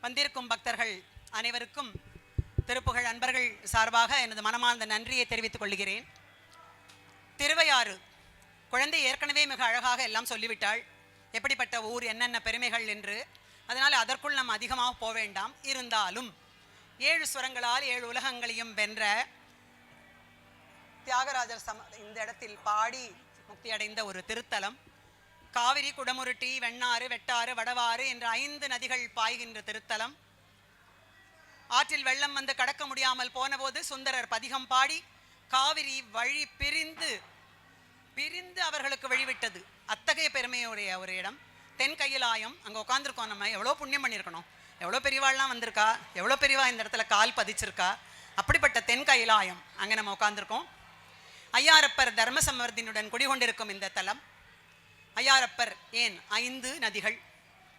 வந்திருக்கும் பக்தர்கள் அனைவருக்கும் திருப்புகழ் அன்பர்கள் சார்பாக எனது மனமார்ந்த நன்றியை தெரிவித்துக் கொள்கிறேன். திருவையாறு குழந்தை ஏற்கனவே மிக அழகாக எல்லாம் சொல்லிவிட்டாள், எப்படிப்பட்ட ஊர், என்னென்ன பெருமைகள் என்று. அதனால் அதற்குள் நாம் அதிகமாக போக வேண்டாம். இருந்தாலும் 7 ஸ்வரங்களால் 7 உலகங்களையும் வென்ற தியாகராஜர் இந்த இடத்தில் பாடி முக்தி அடைந்த ஒரு திருத்தலம். காவிரி, குடமுருட்டி, வெண்ணாறு, வெட்டாறு, வடவாறு என்ற 5 நதிகள் பாய்கின்ற திருத்தலம். ஆற்றில் வெள்ளம் வந்து கடக்க முடியாமல் போனபோது சுந்தரர் பதிகம் பாடி காவிரி வழி பிரிந்து அவர்களுக்கு வழிவிட்டது. அத்தகைய பெருமையுடைய ஒரு இடம் தென் கையிலாயம். அங்கே உட்காந்துருக்கோம். நம்ம எவ்வளோ புண்ணியம் பண்ணியிருக்கணும், எவ்வளோ பெரியவாள்லாம் வந்திருக்கா, எவ்வளோ பெரியவா இந்த இடத்துல கால் பதிச்சிருக்கா. அப்படிப்பட்ட தென் கையிலாயம் அங்கே நம்ம உட்காந்துருக்கோம். ஐயாரப்பர் தர்மசமர்த்தினுடன் குடிகொண்டிருக்கும் இந்த தலம். ஐயாரப்பர் ஏன் 5 நதிகள்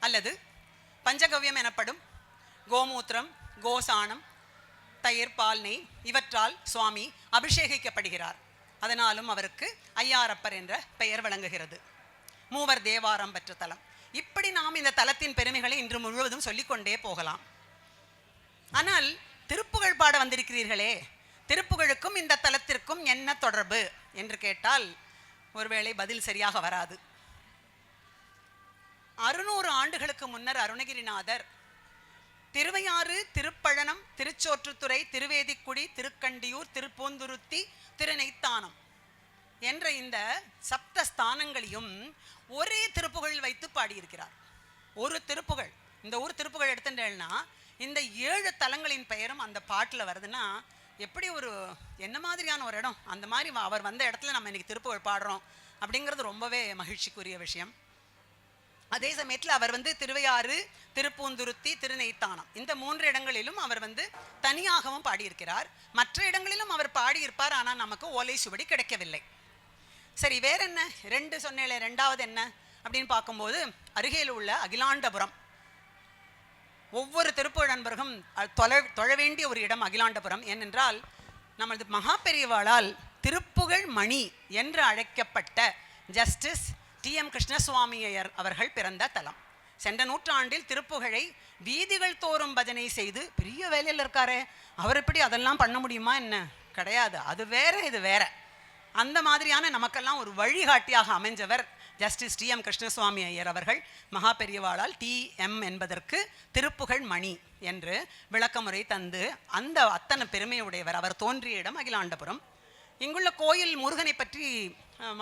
அல்லது பஞ்சகவ்யம் எனப்படும் கோமூத்திரம், கோசானம், தயிர், பால், நெய் இவற்றால் சுவாமி அபிஷேகிக்கப்படுகிறார். அதனாலும் அவருக்கு ஐயாரப்பர் என்ற பெயர் வழங்குகிறது. மூவர் தேவாரம் பெற்ற தலம். இப்படி நாம் இந்த தலத்தின் பெருமைகளை இன்று முழுவதும் சொல்லிக்கொண்டே போகலாம். ஆனால் திருப்புகழ் பாட வந்திருக்கிறீர்களே, திருப்புகழுக்கும் இந்த தலத்திற்கும் என்ன தொடர்பு என்று கேட்டால் ஒருவேளை பதில் சரியாக வராது. 600 ஆண்டுகளுக்கு முன்னர் அருணகிரிநாதர் திருவையாறு, திருப்பழனம், திருச்சோற்றுத்துறை, திருவேதிக்குடி, திருக்கண்டியூர், திருப்பூந்துருத்தி, திருநெய்த்தானம் என்ற இந்த சப்த ஸ்தானங்களையும் ஒரே திருப்புகழில் வைத்து பாடியிருக்கிறார். ஒரு திருப்புகழ், இந்த ஒரு திருப்புகழ் எடுத்துட்டேன்னா இந்த 7 தலங்களின் பெயரும் அந்த பாட்டில் வருதுன்னா எப்படி ஒரு என்ன மாதிரியான ஒரு இடம். அந்த மாதிரி அவர் வந்த இடத்துல நம்ம இன்னைக்கு திருப்புகழ் பாடுறோம் அப்படிங்கிறது ரொம்பவே மகிழ்ச்சிக்குரிய விஷயம். அதே சமயத்தில் அவர் திருவையாறு, திருப்பூந்துருத்தி, திருநெய்த்தானம் இந்த 3 இடங்களிலும் அவர் தனியாகவும் பாடியிருக்கிறார். மற்ற இடங்களிலும் அவர் பாடியிருப்பார். ஆனால் நமக்கு ஓலை சுவடி கிடைக்கவில்லை. சரி, வேற என்ன 2 சொன்னேன், 2வது என்ன அப்படின்னு பார்க்கும்போது அருகில் உள்ள அகிலாண்டபுரம். ஒவ்வொரு திருப்புகழ் நண்பர்களும் தொழ வேண்டிய ஒரு இடம் அகிலாண்டபுரம். ஏனென்றால் நமது மகா பெரியவாளால் திருப்புகழ் மணி என்று அழைக்கப்பட்ட ஜஸ்டிஸ் T.M. கிருஷ்ணசுவாமி ஐயர் அவர்கள் பிறந்த தலம். சென்ற நூற்றாண்டில் திருப்புகழை வீதிகள் தோறும் பஜனை செய்து பெரிய வேலையில் இருக்காரே, அவர் எப்படி அதெல்லாம் பண்ண முடியுமா என்ன? கிடையாது. அது வேற, இது வேற. அந்த மாதிரியான நமக்கெல்லாம் ஒரு வழிகாட்டியாக அமைஞ்சவர் ஜஸ்டிஸ் T.M. கிருஷ்ணசுவாமி ஐயர் அவர்கள். மகா பெரியவாளால் TM என்பதற்கு திருப்புகழ் மணி என்று விளக்கமுறை தந்து அந்த அத்தனை பெருமையுடையவர். அவர் தோன்றிய இடம் அகிலாண்டபுரம். இங்குள்ள கோயில் முருகனை பற்றி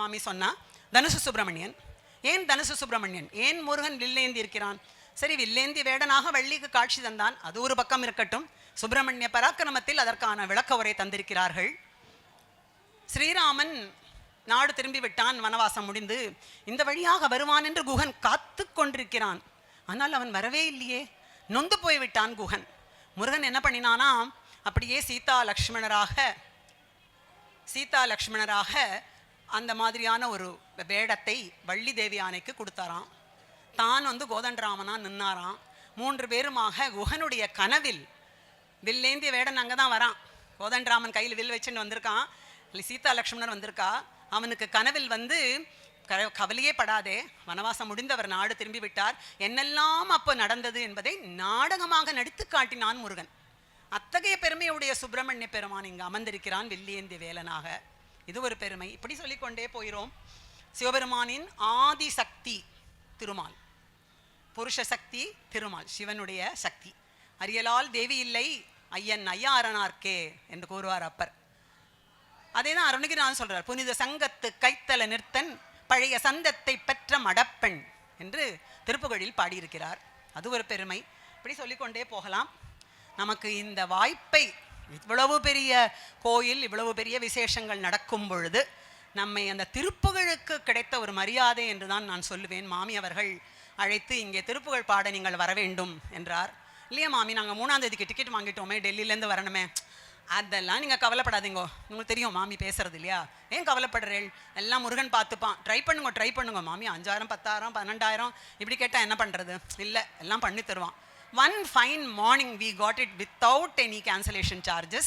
மாமி சொன்னா, தனுசு சுப்பிரமணியன். ஏன் தனுசு சுப்பிரமணியன்? ஏன் முருகன் வில்லேந்தி இருக்கிறான்? சரி, வில்லேந்தி வேடனாக வள்ளிக்கு காட்சி தந்தான், அது ஒரு பக்கம் இருக்கட்டும். சுப்பிரமணிய பராக்கிரமத்தில் அதற்கான விளக்க உரை தந்திருக்கிறார்கள். ஸ்ரீராமன் நாடு திரும்பி விட்டான், வனவாசம் முடிந்து. இந்த வழியாக வருவான் என்று குகன் காத்து கொண்டிருக்கிறான். ஆனால் அவன் வரவே இல்லையே. நொந்து போய்விட்டான் குகன். முருகன் என்ன பண்ணினானா, அப்படியே சீதா லக்ஷ்மணராக அந்த மாதிரியான ஒரு வேடத்தை வள்ளி தேவி ஆணைக்கு கொடுத்தாராம். தான் கோதண்டராமனா நின்னாராம். 3 பேருமாக குகனுடைய கனவில் வில்லேந்திய வேடன் அங்கே தான் வரான். கோதண்டராமன் கையில் வில் வச்சுன்னு வந்திருக்கான். சீதா லக்ஷ்மணர் வந்திருக்கா. அவனுக்கு கனவில் கவலையே படாதே, வனவாசம் முடிந்தவர் நாடு திரும்பி விட்டார், என்னெல்லாம் அப்போ நடந்தது என்பதை நாடகமாக நடித்து காட்டினான் முருகன். அத்தகைய பெருமையுடைய சுப்பிரமணிய பெருமான் இங்கு அமர்ந்திருக்கிறான் வில்லேந்திய வேலனாக. இது ஒரு பெருமை. இப்படி சொல்லிக்கொண்டே போகிறோம். சிவபெருமானின் ஆதி சக்தி திருமால், புருஷ சக்தி திருமால், சிவனுடைய சக்தி. அரியலால் தேவி இல்லை ஐயன் ஐயாரனார்க்கே என்று கூறுவார் அப்பர். அதே தான் அருணகிரிநாதன் சொல்றார். புனித சங்கத்து கைத்தல நிறுத்தன் பழைய சந்தத்தை பெற்ற மடப்பெண் என்று திருப்புகழில் பாடியிருக்கிறார். அது ஒரு பெருமை. இப்படி சொல்லிக்கொண்டே போகலாம். நமக்கு இந்த வாய்ப்பை, இவ்வளவு பெரிய கோயில், இவ்வளவு பெரிய விசேஷங்கள் நடக்கும் பொழுது நம்மை அந்த திருப்புகழுக்கு கிடைத்த ஒரு மரியாதை என்று தான் நான் சொல்லுவேன். மாமி அவர்கள் அழைத்து இங்கே திருப்புகழ் பாட நீங்கள் வர வேண்டும் என்றார். இல்லையா மாமி, நாங்கள் 3ஆம் தேதிக்கு டிக்கெட் வாங்கிட்டோமே, டெல்லியிலேருந்து வரணுமே. அதெல்லாம் நீங்கள் கவலைப்படாதீங்கோ, உங்களுக்கு தெரியும் மாமி பேசுறது இல்லையா, ஏன் கவலைப்படுறேன், எல்லாம் முருகன் பார்த்துப்பான், ட்ரை பண்ணுங்க மாமி. 5000 10,000 12,000 இப்படி கேட்டால் என்ன பண்ணுறது? இல்லை, எல்லாம் பண்ணி தருவான். One fine morning we got it without any cancellation charges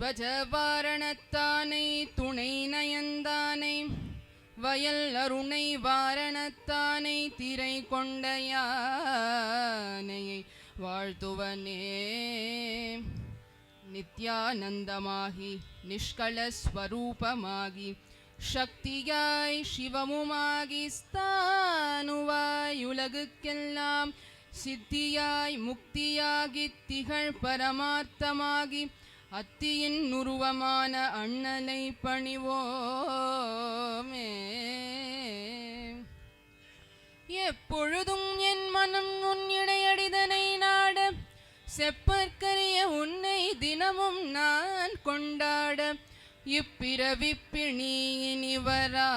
வஜவாரணத்தானை துணை நயந்தானை வயல் அருணை வாரணத்தானை திரை கொண்ட யானையை வாழ்த்துவனே. நித்யானந்தமாகி நிஷ்களஸ்வரூபமாகி சக்தியாய் சிவமுமாகி ஸ்தானுவாய் உலகுக்கெல்லாம் சித்தியாய் முக்தியாகி திகழ் பரமார்த்தமாகி அத்தியின் உருவமான அண்ணலை பணிவோமே. எப்பொழுதும் என் மனம் உன் இடையடிதனை நாட செப்பற்கரிய உன்னை தினமும் நான் கொண்டாட இப்பிறவி பிணி இனி வராமல்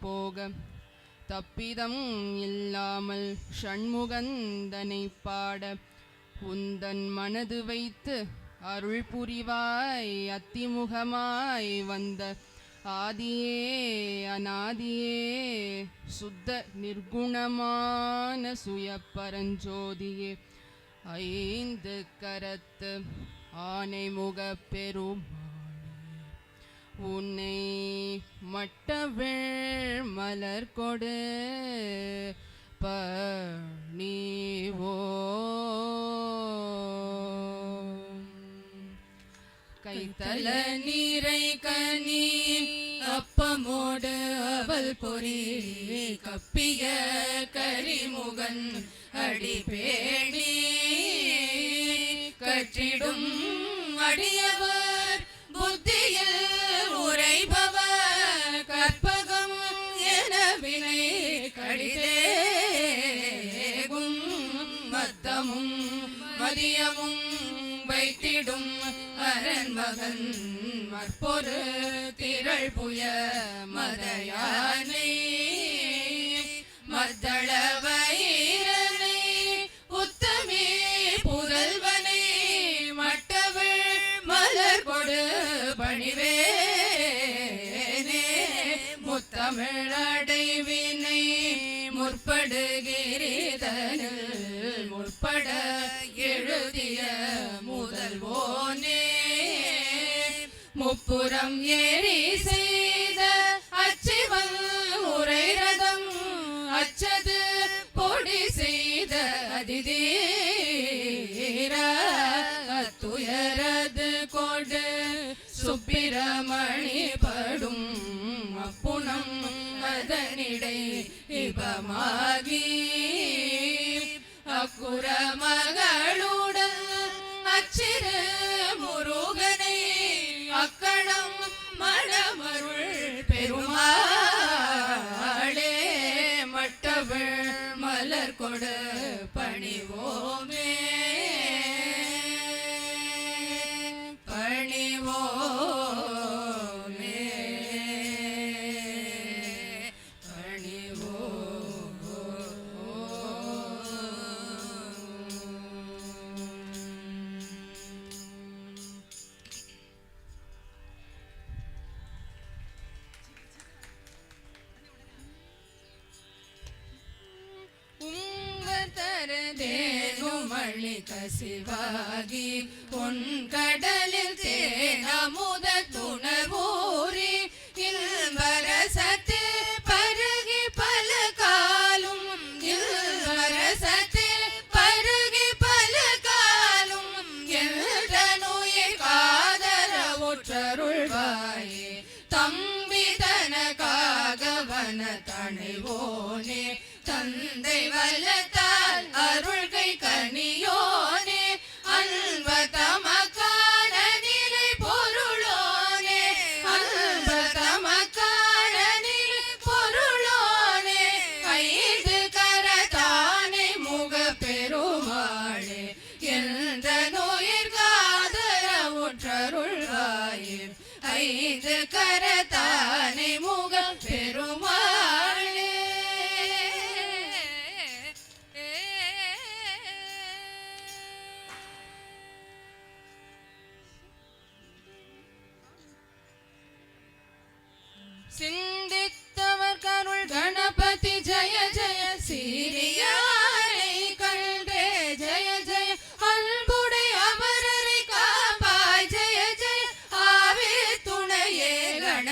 போக தப்பிதம் இல்லாமல் ஷண்முகந்தனை பாட உந்தன் மனது வைத்து அருள் புரிவாய். அத்திமுகமாய் வந்த ஆதியே அநாதியே சுத்த நிர்குணமான சுய பரஞ்சோதியே ஐந்து கரத்து ஆனைமுக பெருமானே உன்னை மட்டவிழ் மலர் கொடு பணிவோம். கைத்தல நீரை கனி அப்பமோடு அவள் பொறி கப்பிய கரிமுகன் அடிபேணி கற்றிடும் அடியவர் புத்தியில் உரைபவர் கற்பகம் என வினை கடிதேகும் மத்தமும் மதியமும் வைத்திடும் அரண்மகன் மற்பொரு திரள் புய மதயானை மத்தள வைரனை உத்தமே புதல்வனை மட்டவிழ் மலர் கொடு பணிவேனே. முத்தமிழ் அடைவினை முற்படுகிறதனில் முற்பட எழுதிய முதல்வோனே முப்புறம் ஏறி செய்த அச்சிவல் உரை ரதம் அச்சது பொடி செய்த அதிதீர அத்துயரது கொடு சுப்பிரமணி படும் அப்புணம் அதனிடை இபமாகி அக்குற மகளுடன் அச்சிறு முருகனை அக்கணம் மணமருள் பெருமாளே மட்டவிழ் மலர் கொடு பணிவோமே பணிவோமே தேனுமழி கசிவாகி பொன் கடலில் தேனமுத துணர்வூரி இல்வரசத்து பருகி பல காலும் இல்வரசத்து பருகி பல காலும் என்ற நோயை காதர ஒற்றருள்வாயே தம்பி தனக்காகவன தணிவோனே தந்தை வல்லத்தால் அருள்கை கனியோனே அன்ப தமக்கான நிலை பொருளோனே அன்ப தமக்கான நிலை பொருளோனே ஐந்து கரத்தானே முக பெருமாளே எந்த நோயிற்காதர ஒற்றருள்வாயே ஐந்து கரத்தானே முக பெருமாளே சிந்தித்தவர் கருள் கணபதி ஜய ஜய சீரியானை கண்டே ஜய ஜய அன்புடை அமரரை காப்ப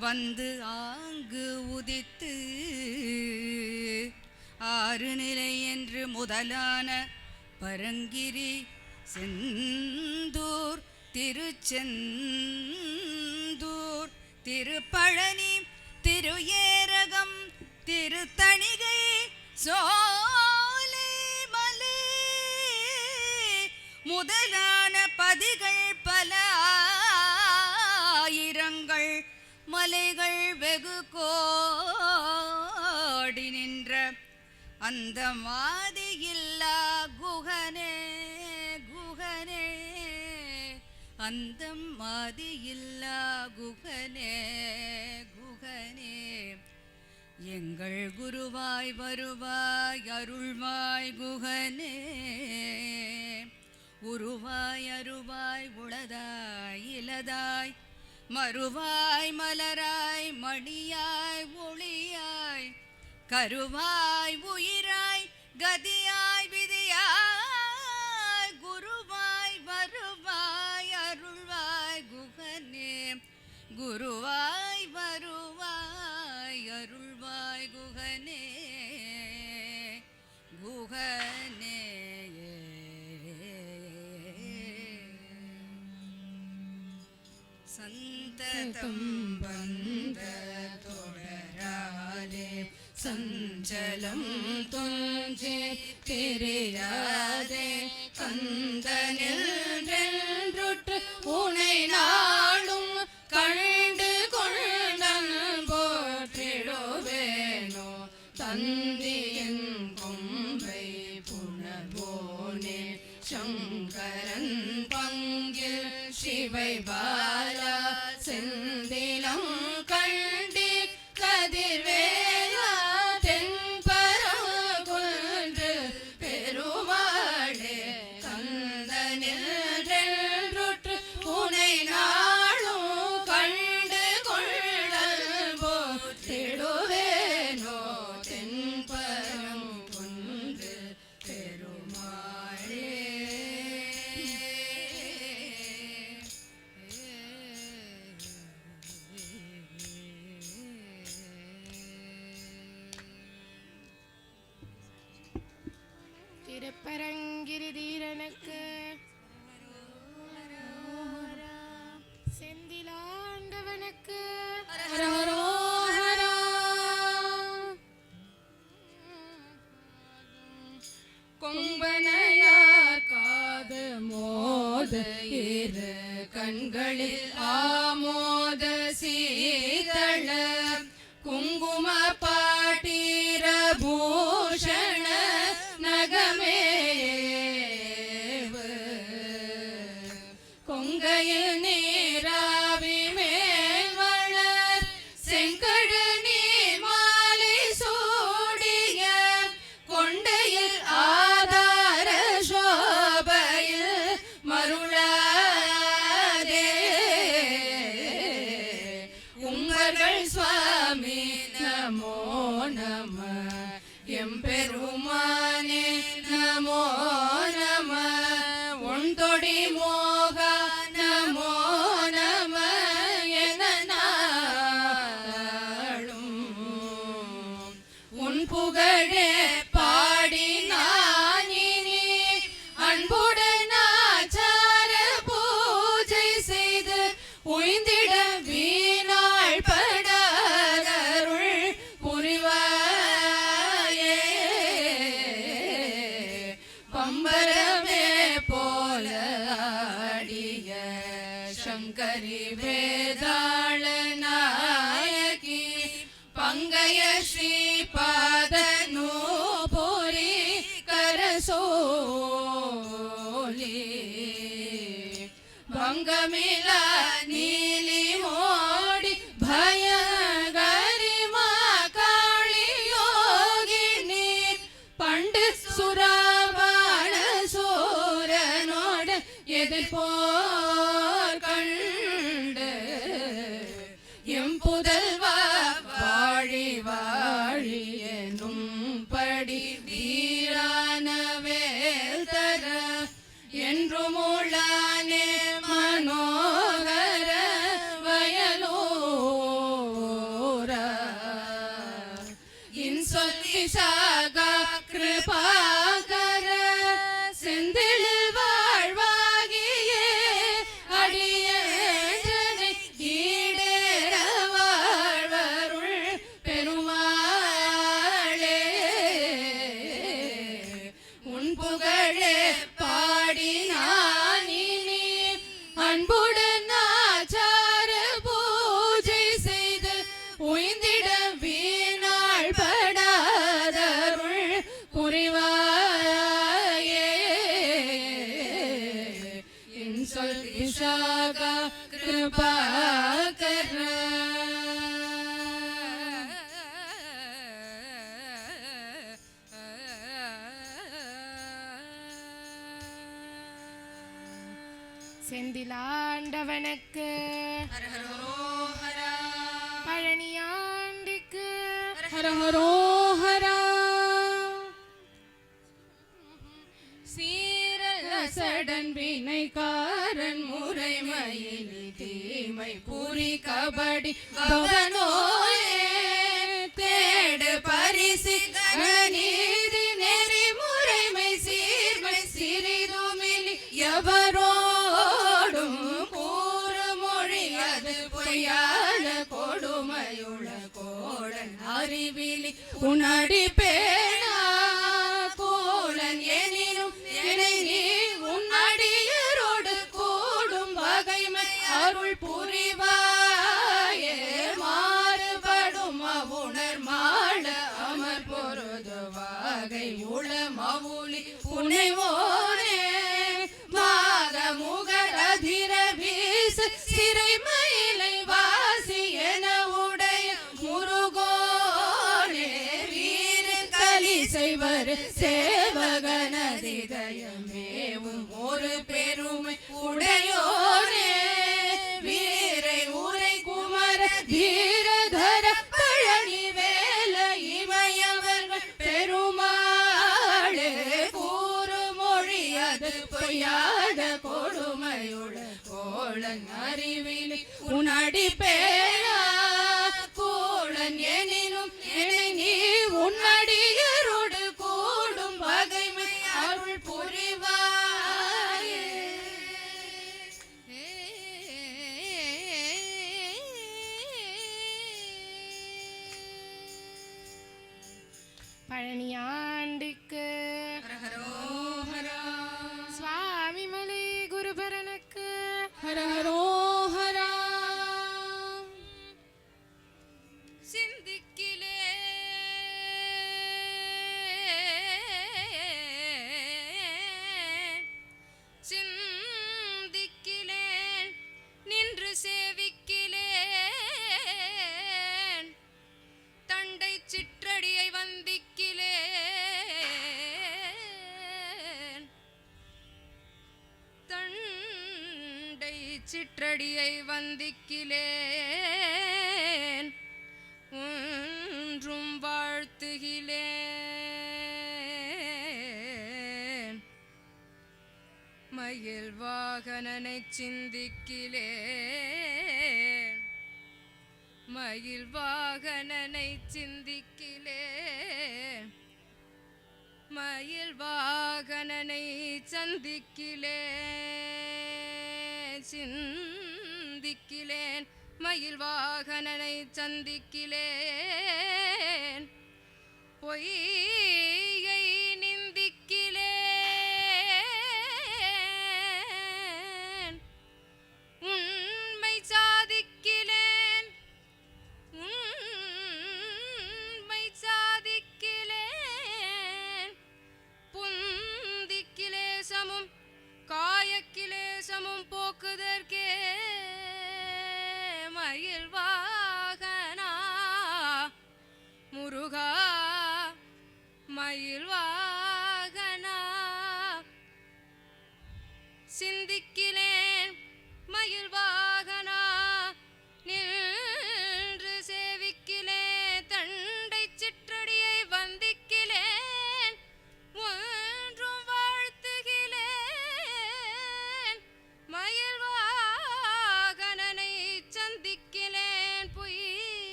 வந்து ஆங்கு உதித்து ஆறு நிலை என்று முதலான பரங்கிரி செந்தூர் திருச்செந்தூர் திருப்பழனி திரு ஏரகம் திருத்தணிகை சோலைமலை முதலான பதிகள் பல ஆயிரங்கள் மலைகள் வெகு கோடி நின்ற அந்த மாதியில்லா குகனே குகனே அந்த மாதியில்லா குகனே குகனே எங்கள் குருவாய் வருவாய் அருள்வாய் குகனே உருவாய் அருவாய் உளதாய் இலதாய் மறுவாய் மலராய் மணியாய் ஒளியாய் கருவாய் உயிராய் கதியாய் விதியாய் குருவாய் வருவாய் அருள்வாய் குகனே குருவாய் வருவாய் அருள்வாய் குகனே குகனே சந்ததம் வந்த தொடராலே சஞ்சலம் துஞ்சே தெரியாதே கந்தனில் உனை நாளும் கண்டு கொண்டன் போற்றிடுவேனோ தந்தியின் கொம்பை புணர்வோனே சங்கரன் பங்கில் சிவை பாலா செந்திலம் கண்டி கதிர்வேலா தென்பரம் கொன்று பெருமாளே கந்தனில் உனை நாளும் கண்டு கொள்ளல் போற்றிடுவேனோ தென்பரம் கொன்று பெருமாளே திருப்பரங்கிரி தீரனுக்கு செந்திலாண்டவனுக்கு கொம்பனையார் காது மோத இரு கண்களில் ஆமோத சீதள குங்கும பாட்டீர பூஷண நகமேவு கொங்கையில் நீராவி மேல் வளர் செங்கடு நீர் மாலை சூடிய கொண்டையில் ஆதார சோபையில் மருளாதே உங்கள் சுவாமி நமோ நம எம்பெருமானே நமோ நம ஒன்தொடி மோக நமோ நம என நாளும் உன் புகழே பாடி நானினி அன்புடன் ஆச்சார பூஜை செய்து உய்ந்திட வீணாள் படாதருள் புரிவாயே பம்பரமே போல ஆடிய சங்கரி வேதாள நாயகி பங்கய ஸ்ரீபாத நூபுரி கரசோலி பங்கமிலா நீலி மோடி பயகரிமா காளி யோகினி பண்டு சுராபான சூரனோடு எதிர்போர் கண்டு எம்புதல்வா வாழி வாழி எனும் படி வீரான வேல் தர என்று மூளானே மனோகர வயலோரே விசாகா கிருபாகர செந்தில் வாழ்வாகியே அடியேனை ஈடேற வாழ்வருள் பெருமாளே உன் புகழே பாடி நான் இனி அன்புடன் ஆச்சார பூஜை செய்து உய்ந்திட வீணாள் படாதருள் புரிவாயே என் சொல் விசாகா கிருபாகர செந்திலாண்டவனுக்கு பழனியாண்டிக்கு ஹரஹரோஹரா சீரசடன் வினைக்காரன் முறைமையில் தீமை புரி கபடி பவனோயே தேடு பரிசு நீதி நெறி முறைமை சீர்மை சிறிதுமிலி எவரோடும் கூறு மொழி அது பொய்யான கொடுமையுள்ள கோடன் அறிவிலி உன்னடி பேணா கோலன் எனினும் என்னை நீ உன்னடியரோடு கூடும் வகைமை அருள் புரிவாயே மாறுபடும் அவுணர் மாள அமர் பொருது வகை உள மவுளி புனைவோனே மாக முகர் அதிர வீசு சிறை மயிலை வாசி என உடைய முருகோனே வீர கலி செய்வர் சேவகனதிதயமேவும் ஒரு பெருமை உடையோனே வீரை உரை குமர தீரதர பழனி வேல இமையவர்கள் பெருமாளே கூறு மொழி அது பொய்யாத கொடுமையுள்ள கோளன் அறிவிலி உன்னடி பேரா கோளன் எனினும் என்னை நீ உன்னடியரோடு கூடும் வகைமை அருள் புரிவாயே பழனியாண்டிக்கு சுவாமி மலை குருபரனுக்கு ஹரஹரோஹரா சிந்திக்கிலே சிந்திக்கிலேன் நின்று சேவிக்கிலேன் தண்டை சிற்றடியை வந்திக்கிலேன் தண்டை சிற்றடியை வந்திக்கிலேன் ஒன்றும் வாழ்த்துகிலேன் மயில் வாகனனை சிந்திக்கிலேன் மயில் வாகனனை சிந்திக்கிலேன் மயில் வாகனனை சந்திக்கிலேன் சிந்திக்கிலேன் மயில் வாகனனை சந்திக்கிலேன் பொய்யை நிந்திக்கிலேன் உண்மை சாதிக்கிலேன் உண்மை சாதிக்கிலேன் புந்திக்கிலேசமும் காயக்கிலேசமும் போக்குதற்கே மயில் வாகனா முருகா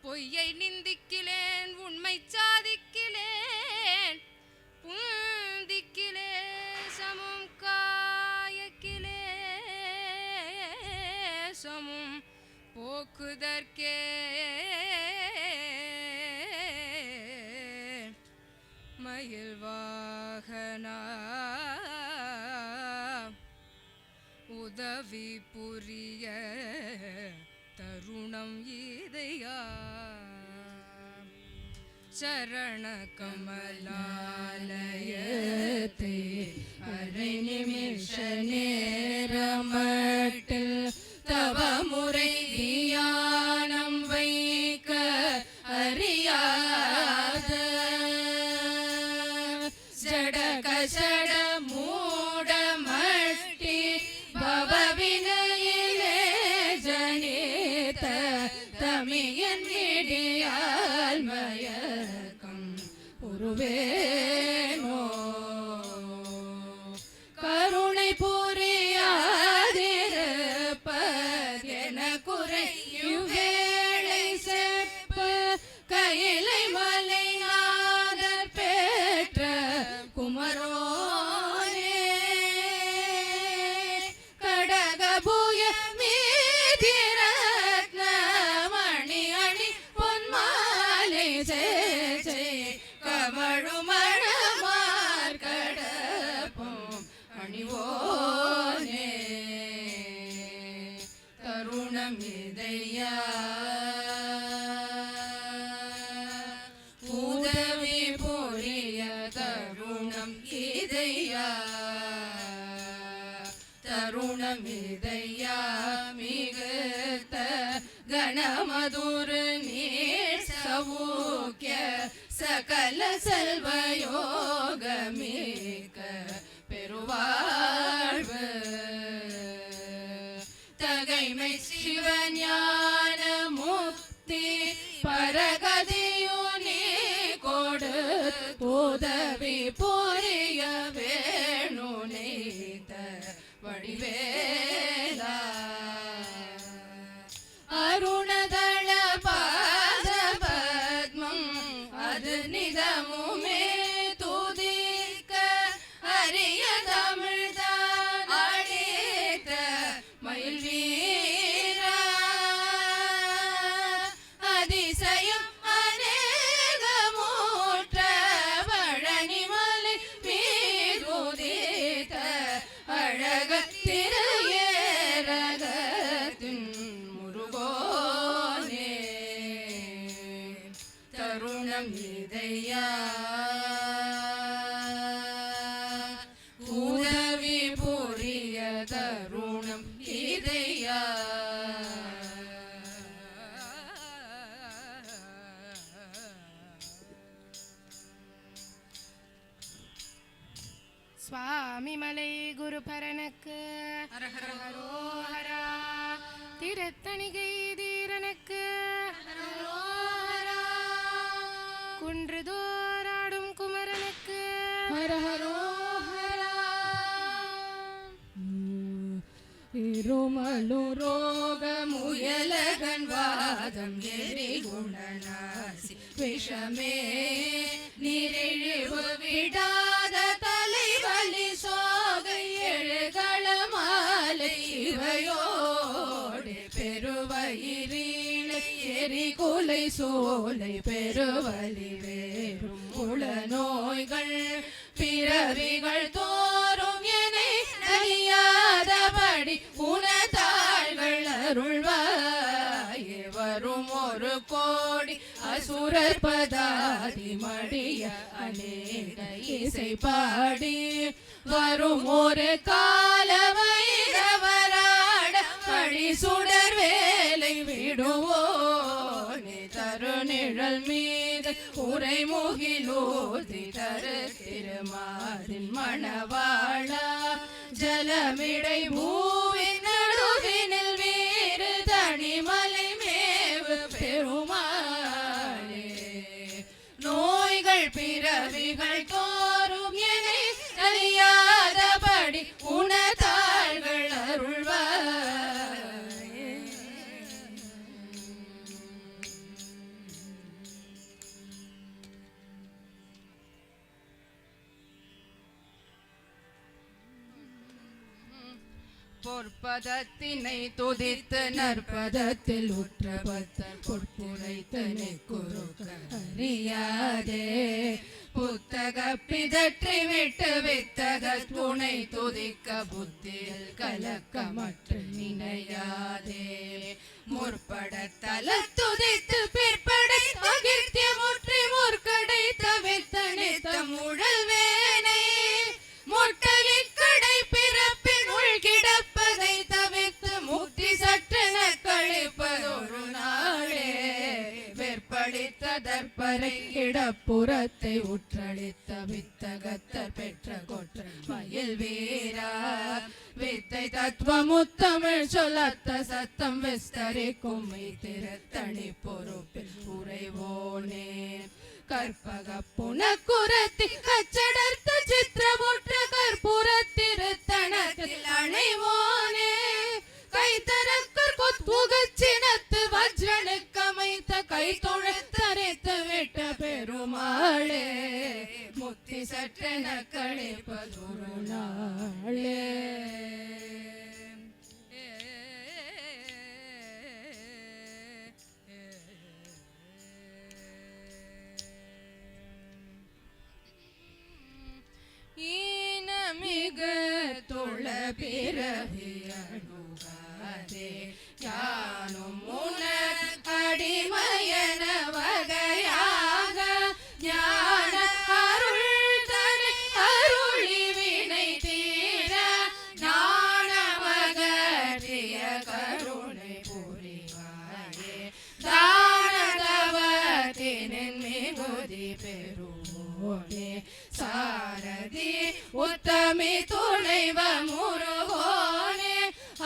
பொய்யை நிந்திக்கிலேன் உண்மை சாதிக்கிலேன் புந்திக்கிலே சமும் காயக்கிலே சமும் போக்குதற்கே மயில் வாகனா உதவி புரிய தருணம் இதையா சரண கமலாலயத்தை அரை நிமிஷ நேரமட்டில் தவமுறை தியானம் வைக்க அறியாத ஜட கசட மூட மட்டி பவவினையிலே ஜனித தமியன் விடியால் மயக்கம் உருவேனோ கருணை புரியாதிருப்பதென குறை இவ்வேளை செப்ப கையிலை மலைநாதர் பெற்ற குமரோனே கடகபுய மீதிரத்ன மணி அணி பொன்மாலை சே கமழுமணமார் கடப்போம் அணிவோனே தருணம் இதையா உதவி புரிய தருணம் இதையா தருணம் இதையா மிகுத்த கணமதுரு நீர் சவுக்கிய சகல செல்வயோகமிக்க பெருவாழ்வு தகைமை சிவஞான முக்தி பரகதியுனி கொடு உதவி புரிய வேணுனைத்த வடிவேலா அருணதள பாத பத்மம் அது நிதமுமே துதிக்க அரிய தமிழ்தான் அடித்த மயில் வீரா அதிசயம் அநேகமூற்ற பழனிமலை மீதுதித்த அழக திருஏரகத்தின் முருகோனே தருணம் இதையா உதவி புரிய தருணம் இதையா சுவாமி மலை குருபரனுக்கு ஹரோஹரா திருத்தணிகை தீரனுக்கு குன்றுதோராடும் குமரனுக்கு இருமலு ரோக முயலகன் வாதம் எரி குணநாசி விஷமே நீரிழிவு விடாத தலைவலி சோகை எழுகள மாலை இவையோடு பெருவயிரீழை எரி குலை சோலை பெருவலி வேறும் உள நோய்கள் பிறவிகள் தோறும் என்னை அறியாதபடி உனதாள்கள் அருள்வாயே வரும் ஒரு கோடி அசுரர் பதாதி மடிய அநேக இசை பாடி வரும் ஒரு கால வைரவராட படி சுடர் வேலை விடுவோனே தருநிழல் மீது உரை முகிலூதி தரு திருமாதின் மணவாளா ஜலமிடை பூவின் நடுவினில் வீறு தனிமலை மேவு பெருமாளே நோய்கள் பிறவிகள் தோறும் என்னை அறியாதபடி உனதாள்கள் அருள்வாயே பொற்பதத்தினை துதித்து நற்பதத்தில் உற்ற பத்தர் பொற்புரைத்தனை குறுக்க அறியாதே புத்தக பிதற்றி விட்டு வித்தக துணை துதிக்க புத்தியில் கலக்கமற்ற நினையாதே முற்பட தல துதித்து பிற்படை அகிர்த்திய முற்றி முற்கடை தவித்தனித்த முழல்வேனை முட்டவி கடை பிறப்பின் உள்கிடப்பதை தவிர்த்து முக்தி சற்றென கழிப்பதொரு நாளே வெற்படித்த தற்பரை கிடப்புறத்தை உற்றளித்த வித்தகத்தர் பெற்ற கொற்ற மயில் வீரா வித்தை தத்துவமுத்தமிழ் சொல்லத்த சத்தம் விஸ்தரிக்கும் திருத்தணி பொறுப்பில் உறைவோனே கற்பக புனக்குரத்தி கச்சடர்த்த சித்திரமுற்ற கற்பூரத்திருத்தனத்தில் அணைவோனே கைத்தரக்கர் கொத்புகச்சினத்து வஜ்ரனுக்கமைத்த கை தொழுத்தரைத்து விட்ட பெருமாளே முக்தி சற்றென கழிப்பதொரு நாளே ஈனமிக தொழ பிறவியணுகாதே யானும் உனக்கடிமையன வகையாக ஞான அருள் தனை அருளி வினை தீர ஞானமகற்றிய கருணை புரிவாயே தானதவத்தினின் மிகுதி பெறுவோனே சாரதி உத்தமி துணைவ முருகோனே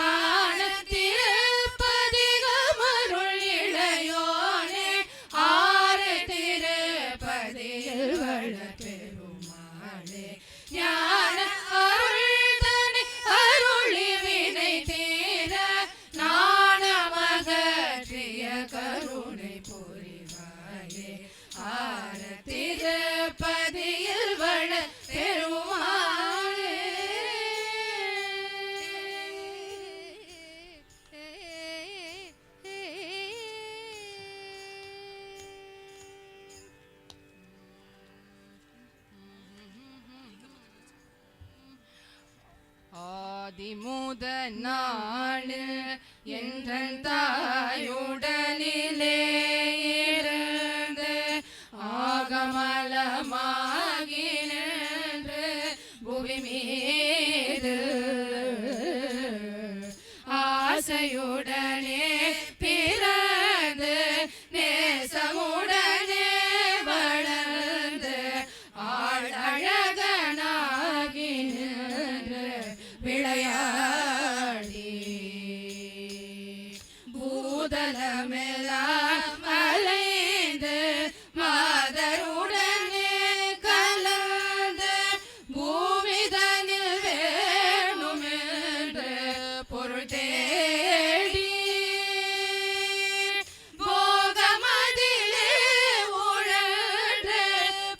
ஆன திருப்பதிகமருள் இளையோனே ஆறு திருப்பதியில் வள பெருமாளே ஞான அருள் தனி அருளி வினை தீர நாணமகற்றிய கருணை புரிவாயே ஆர திருப்பதியில் வள பெருமாளே ஆதிமுத நாடு என்றன் தாயுடலிலே இருந்து ஆகமலமாகி நின்று புவி மீது ஆசையுடனே பிறந்து நேசமுடனே வளர்ந்து ஆழகனாகி நின்று விளையாடி பூதலமெல்லாம் அலைந்து மாதருடனே கலந்து பூமிதனில் வேணுமென்று பொருள் தேடி போகமதிலே உழன்று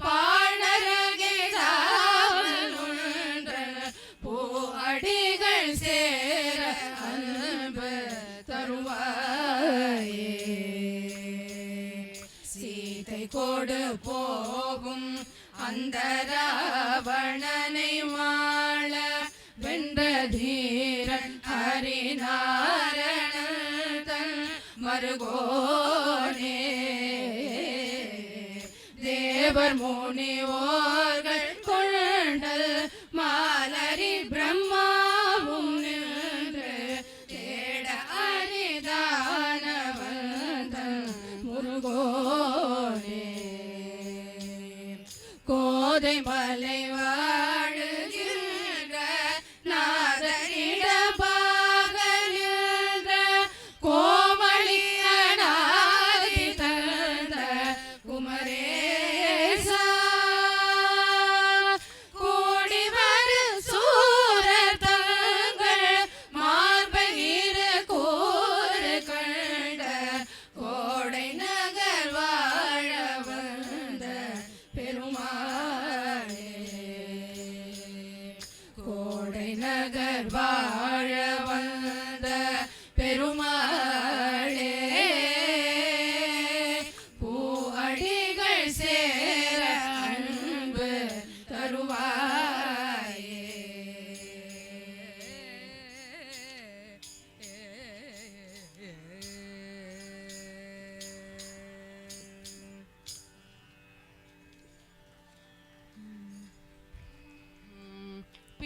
பாழரகிடாமல் பூ அடிகள் சேர அன்பு தருவாயே சீதை கொடு போகும் அந்த ராவணனை மாள வென்ற தீரன் ஹரிநாரணன் மருகோனே தேவர் முனிவோர்கள் கொண்டல் மாலரி பிரம்மாவும் நின்று தேட அரிதானவந்தன் முருகோனே கோதை மலை வாழுகின்ற நாதரிட பாகலின்ற கோமளியனாதி தந்த குமரேசா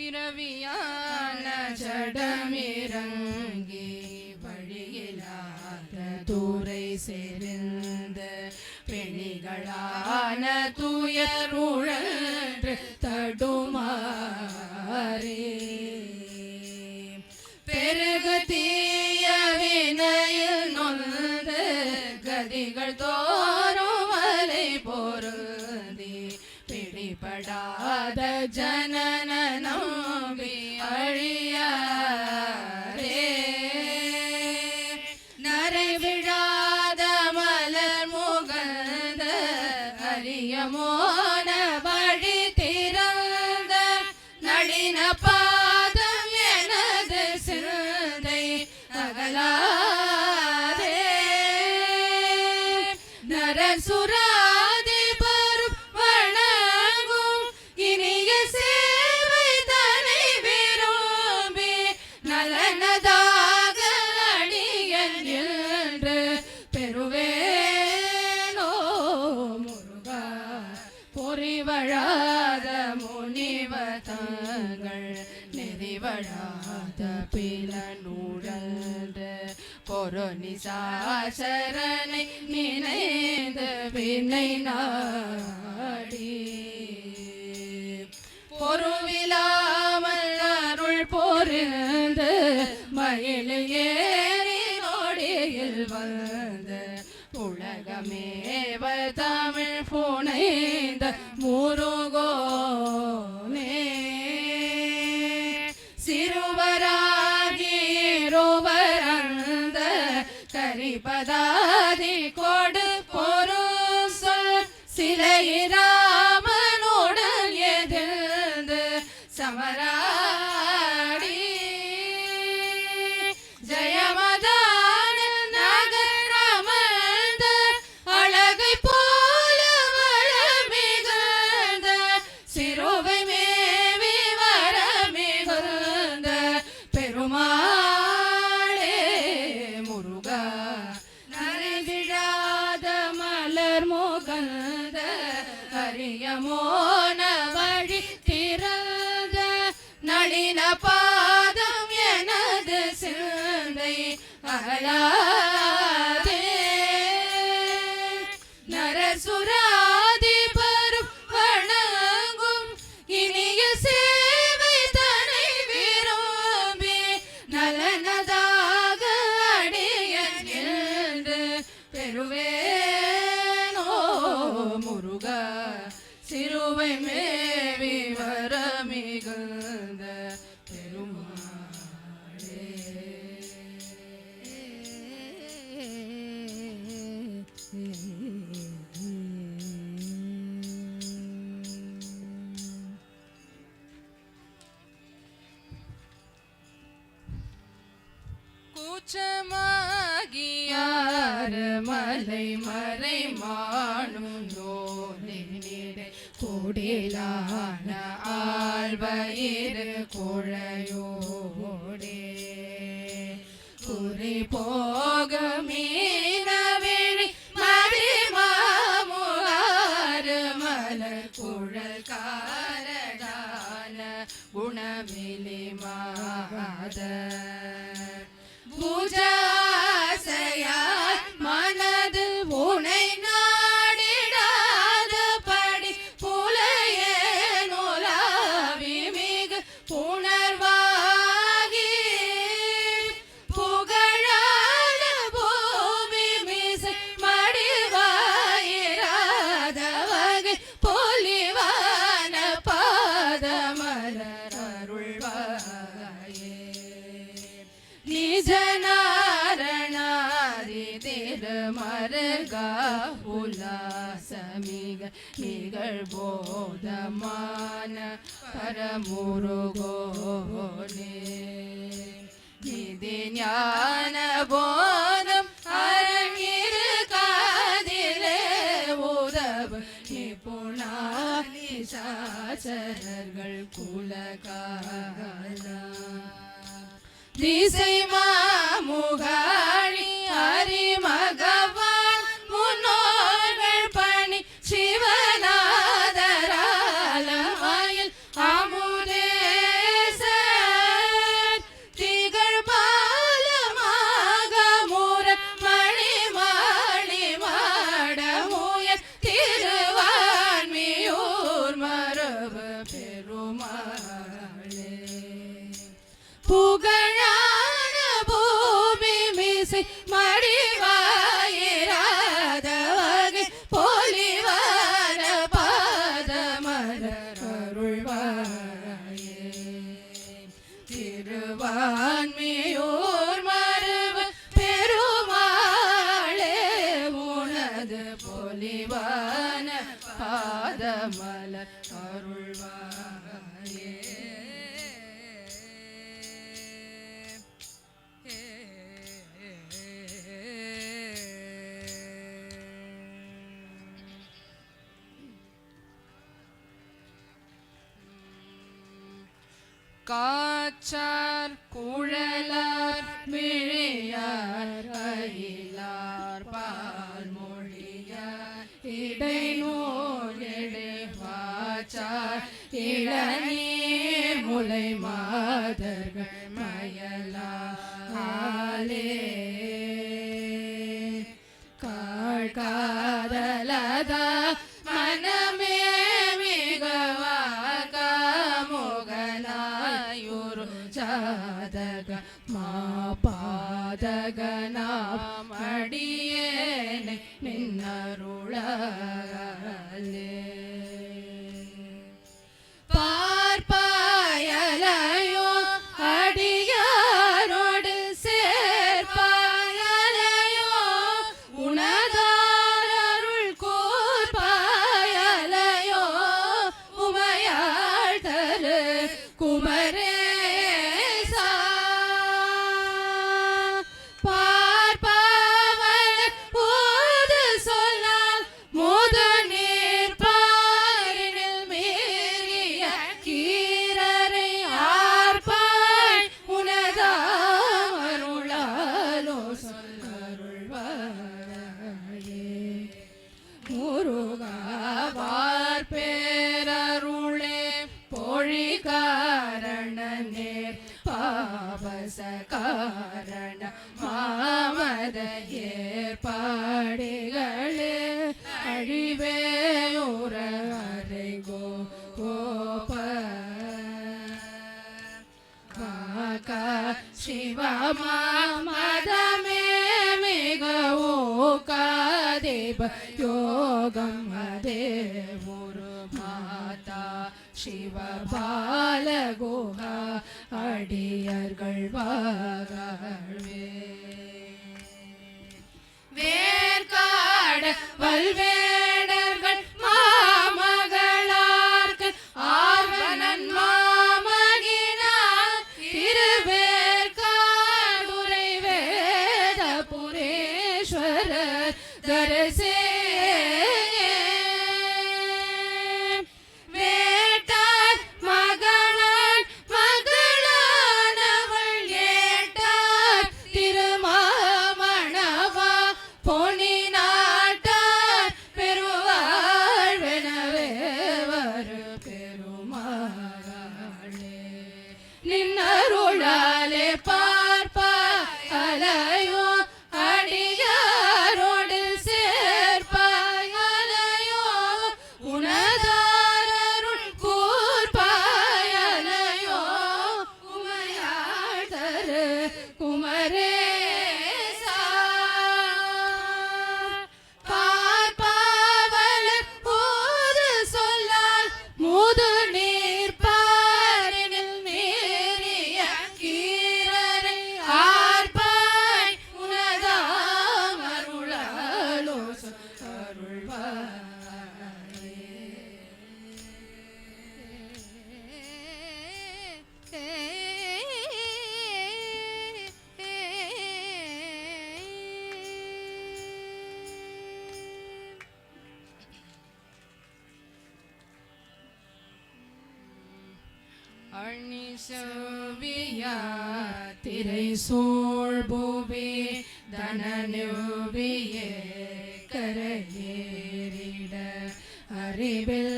பிறவியான ஜடமிறங்கி வழியிலாத தூரை சேர்ந்த பெணிகளான துயர் உழன்று தடுமாறே பெருகு தீய வினையில் நொந்த கதிகள் தோறும் அலை பொருந்தி பிடிபடாத ஜனன நம்பி அழியாரே நரை விழாத மலர் முகந்த அரியமோன வழி திறந்த நளின பாதம் எனது சிந்தை அகலாதே நரர் சுராதிபரும் வணங்கும் இனிய சேவை தனை விரும்பி நலனதாக அடியன் என்று பெறுவேனோ முருகா பொறிவழாத முனிவதங்கள் நெறிவழாத பிளநூழந்த பொருநிசாசரனை நினைந்த வினை நாடி பொருவிலாமல் அருள் பொருந்து மயிலில் ஏறி நொடியில் வந்த உலகமேவ தமிழ் புனைந்த முருகோனே சிறுவராகிரோவரந்த கரிபதாதி கொடு பொரு சொல் சிலையிராமனுடன் எதிர்ந்து சமராடி ஜெயமதான நகரமர்ந்த அழகை போல வளமிகுந்த சிறுவை மேவி வரமிகுந்த பெருமாளே முருகா நரைவிழாத மலர் முகந்த அரியமோன வழி திறந்த நளின பாதம் எனது சிந்தை அகலாதே நரசுராதிபரும் வணங்கும் இனிய சேவை தனை விரும்பி நலனதாக அடியன் என்று பெறுவேனோ முருகா சிறுவை மேவி வரமிகுந்த பெருமாளே கூச்சமாகியார மலை மறை மாணும் நோனிடை கூடிலான ஆழ்வயிறு குழையோடே குறி போக மீனவிழி மறி மாமுகாறு மலர் குழல் காரடான குணமிலி மாத பூஜாசையார் மனது உனை நாடிடாத படி புலையே நூலாவி மிகு புணர்வாகி புகழான பூமி மிசை மடிவாயிராத வகை பொலிவான பாதமலர் அருள்வாயே நிஜநாரணாதி திருமருகா உல்லாசமிக நிகழ்போதமான பரமுருகோனே நிதி ஞான போதம் அரங்கிரு காதிலே உதவு நிபுணாலி சாச்சரர்கள் குலகாலா திசை மாமுகாழி அரிமகவான் முன்னோர்கள் பணி சிவநாதராலமாயில் அமுதே மடிவாயிராத வகை பொலிவான பாதமலர் அருள்வாயே திருவான்மியூர் மருவு பெருமாளே உனது பொலிவான பாதமலர் அருள்வாயே காச்சார் குழலார் மிழியார் அயிலார் பால்மொழியார் இடைநூல் எடுவாச்சார் இளநீர் முலை மாதர்கள் மயலாலே காதலதா மனமே மிகவாகமுகனாயுரு ஜாதக மாபாதகனாம் அடியேனை நின்னருளாலே பார்ப்பாயலையோ அடியாரோடு சேர்ப்பாயலையோ உனதாரருள் கூர்ப்பாயலையோ உமையாள் தரு குமரேசா பார்ப்பவன் போது சொன்னால் முது நீர் பாரினில் மீறிய கீரரை ஆர்ப்பாய் உனதாமருளாலோ சொல்லருள்வாயே முருகாவார் பேரருளே பொழி காரணனே பாவச காரண மாமத ஏற்பாடுகளே அழிவேயுற அறைகோ கோப சிவமாமதமே மிகவோ காதேப யோகம் அதே ஒரு மாதா சிவபாலகுஹா அடியர்கள் வாகவே வேர்காட வல்வேடர்கள் மாமகளார்க்கு ஆர்வனன் மாமகினார் திருவேற்காடுரை வேத புரேஸ்வரர் தரசே வேட்டார் மகளான் மகளானவள் ஏட்டார் திருமாமணவா பொனி நாட்டார் பெருவாழ்வெனவே வரு பெருமாளே நின்னருளாலே பார்ப்பா அலையோ அடியாரோடு சேர்ப்பாயலையோ உனதாரருள் கூர்ப்பாயலையோ உமையாள் தரு குமரேசா பார்ப்பாவலர் போது சொல்லால் முது நீர் பாரினில் மீறிய கீரரை ஆர்ப்பாய் உனதாமருளாலோ அணிசோவியா திரை சூழ்பூவே தனநோவியே கரையேறிட அறிவெல்லியாம்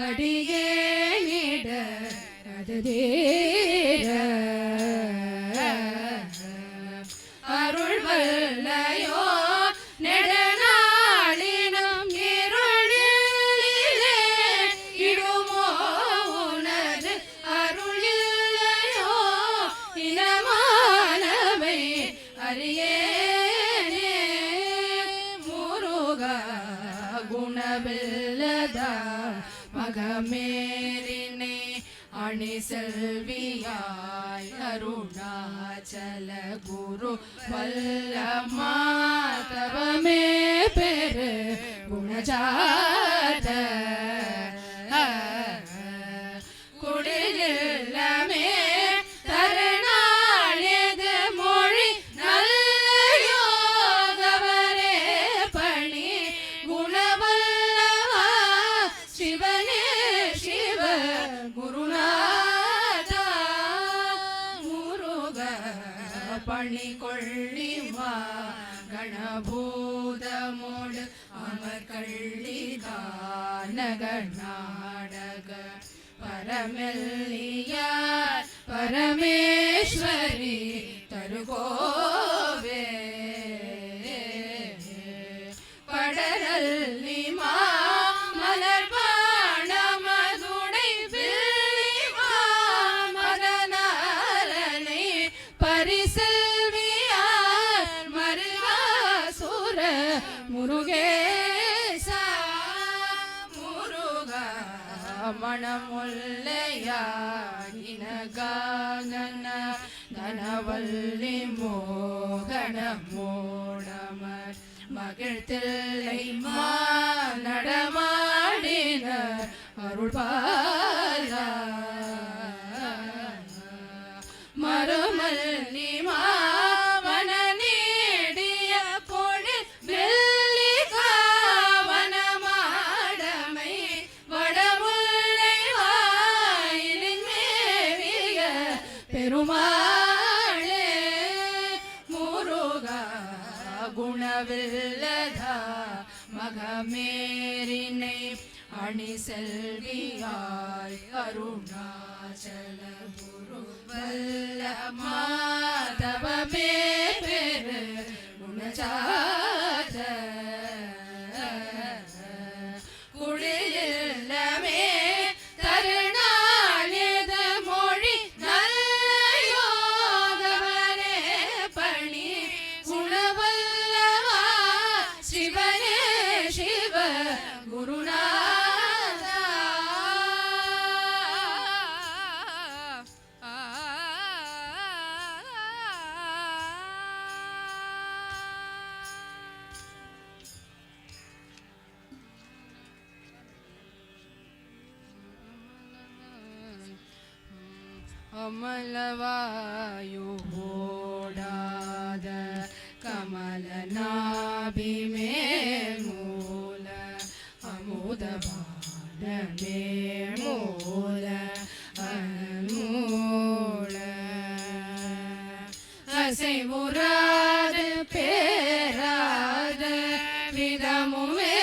அடியேனிட அது தேர அருள் வல்லையோ நெடுநாளினும் இருளிலே இடுமோ உனது அருள் இல்லையோ இனமானவை அணி செல்வியாய் அருணாச்சல குரு வல்ல மாதவமே பெரு குணஜாத குடிலமே தருணாழது மொழி நல்ல யோகவரே பணி குணவல்லவா சிவனே சிவ குருநாத முருக பணி கொள்ளிவா கணபூதமோடு அமர் கள்ளிதானக நாடக பரமெல்லியார் பரமேஸ்வரி தருகோவே படரல்லி மலர்பாண மதுடை பில்லிமா மதனாரனை பரிசெல்வியார் மருகாசுர முருகேசா முருகா மணமுல்லையாகினகானன தனவல்லி மோகன மோடமர் மகிழ்த்தில்லை நடமாடினர் அருள்பாலா மறுமல்லி மாவன நீடிய பொழில் வெள்ளிகா வனமாடமை வடமுல்லை வாயிலின் மேவிய பெருமாளே முருகா குணவில்லதா மகமேரினை அணி செல்வியாய் அருணாச்சல குரு வல்ல மாதவமே பெரு குணஜாத குடிலமே தருணாழது மொழி நல்ல யோகவரே பணி குணவல்லவா சிவனே சிவ குருநாத அமலவாயு ஓடாத கமலநாபிமே மூல அமுதபானமே மூல அமூல அசைவுறாது பேராத விதமுமே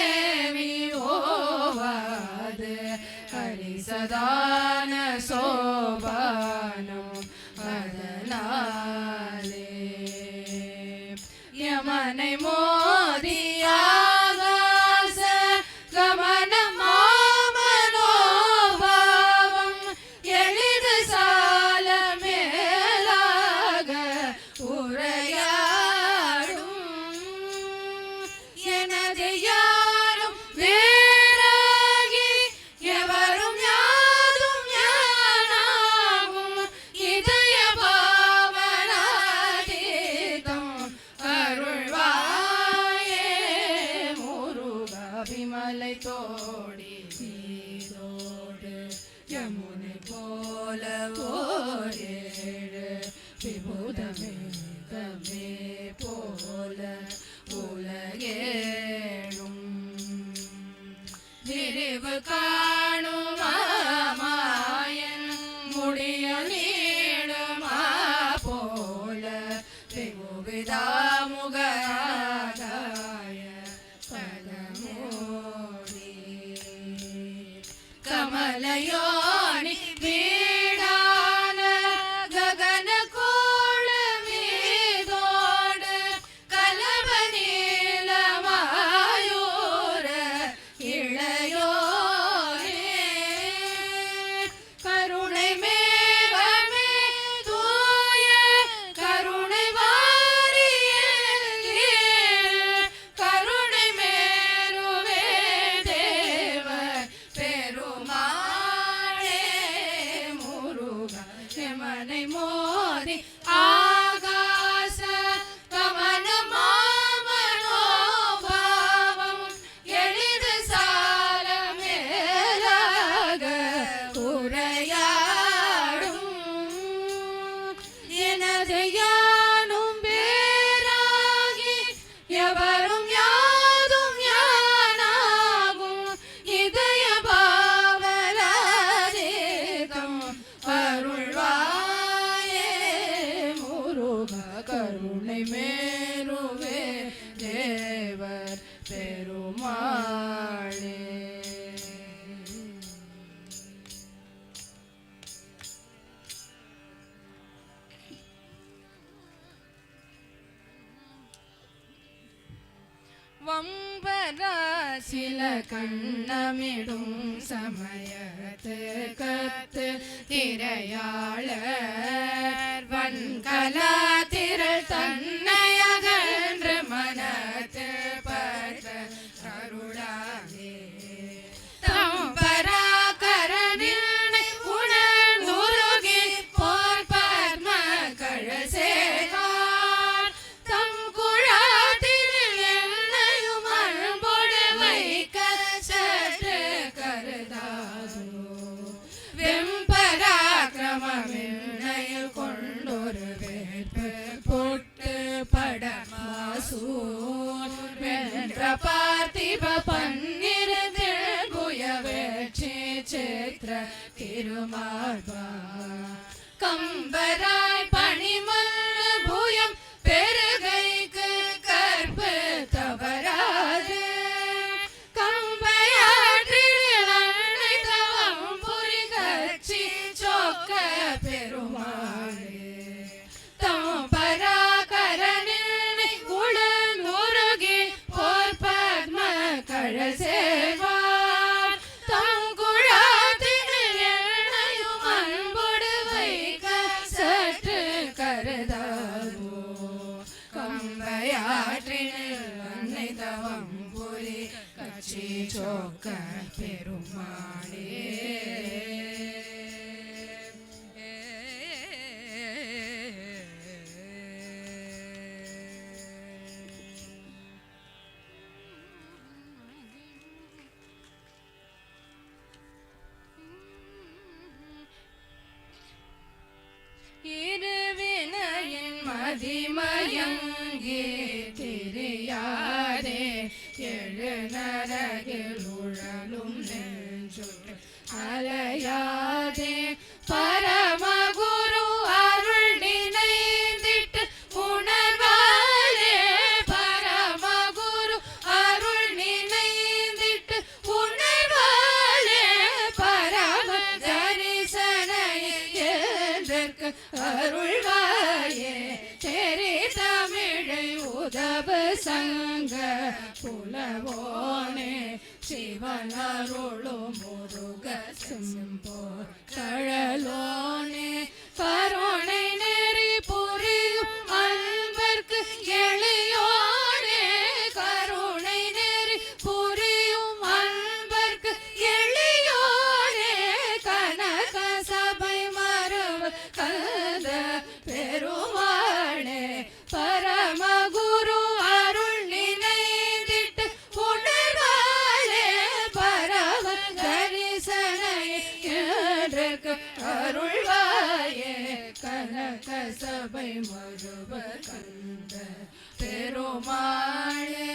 விவோவாது ஹரிசதான சோபானம் அதனாலே யமனை மோதியாகாச கமன மாமனோபாவம் எளிது சால மேலாக உரையாடும் எனது யாரும் வேறாகி எவரும் யாதும் யானாகும் இதய பாவனாதீதம் அருள்வாயே முருகா விமலை தோடி நீதோடு யமுனை போல ஓரேழு விபூதமே தமே போல உலகேழும் விரிவு காணுமா மாயன் முடிய நீடுமா போல விகுவிதாமுகாய பதமோடி கமலயோனி வீடான ககன கோளமே ஆகாச கமனமாமனோபாவம் எளிது சால மேலாக உரையாடும் எனது யானும் பேராகி எவரும் யாதும் யானாகும் இதய பாவலாதேகம் அருள்வாயே முருக கருணை மேருவே தேவர் பெருமாளே. வம்பராசில கண்ணமிடும் சமயத்து கத்து திரையாளர் வன்கலா திரள் தன்னையகன்று மனத்து பற்ற கருளாவே தம்பராகரனில் உணர்ந்துருகி போர் பத்ம கழசேகார் தம் குழாத்தில் என்னையும் அன்போடு வைக்க சற்று கருதாதோ வெம்பராக்கிரமமின்னையில் கொண்டொரு வேட்பு பொட்டு படமாசூர் வென்ற பார்த்திப பன்னிருதில் புய வேட்சி சித்திர திருமார்பா கம்பராய் பணிமல்ல புயம் பெருகைக்கு கற்பு தவறாது கம்பையாற்றில் அன்னை தவம் புரி கட்சி சொக்க பெருமாளே தம் பராகரனில் உடன் உருகி போர் பத்ம கழசேவார் தம் குழாத்தில் என்னையும் அன்போடு வைக்க சற்று கருதாதோ கம்பையாற்றில் அன்னை தவம் புரி கட்சி சொக்க பெருமாளே. இருவினையின் மதிமயங்கே தெரியாதே எழு நரகில் உழலும் நெஞ்சுற்று அலையாதே பரமகுரு அருள் நினைந்திட்டு உணர்வாலே பரமகுரு அருள் நினைந்திட்டு உணர்வாலே பரம தரிசனையை ஏதற்கு அருள்வாயே தெரி தமிழை உதவு சங்க புலவோனே சிவனருளு முருக சிம்போ கழலோனே கருணை நெறி புரியும் அன்பர்க்கு எளியோனே கருணை நெறி புரியும் அன்பர்க்கு எளியோனே கனக சபை மருவ கந்த பெருமாளே பரமகுரு அருள் நினைந்திட்டு உணர்வாலே பரம தரிசனை ஏற்கு அருள்வாயே கனக சபை மருவ கந்த பெருமாளே.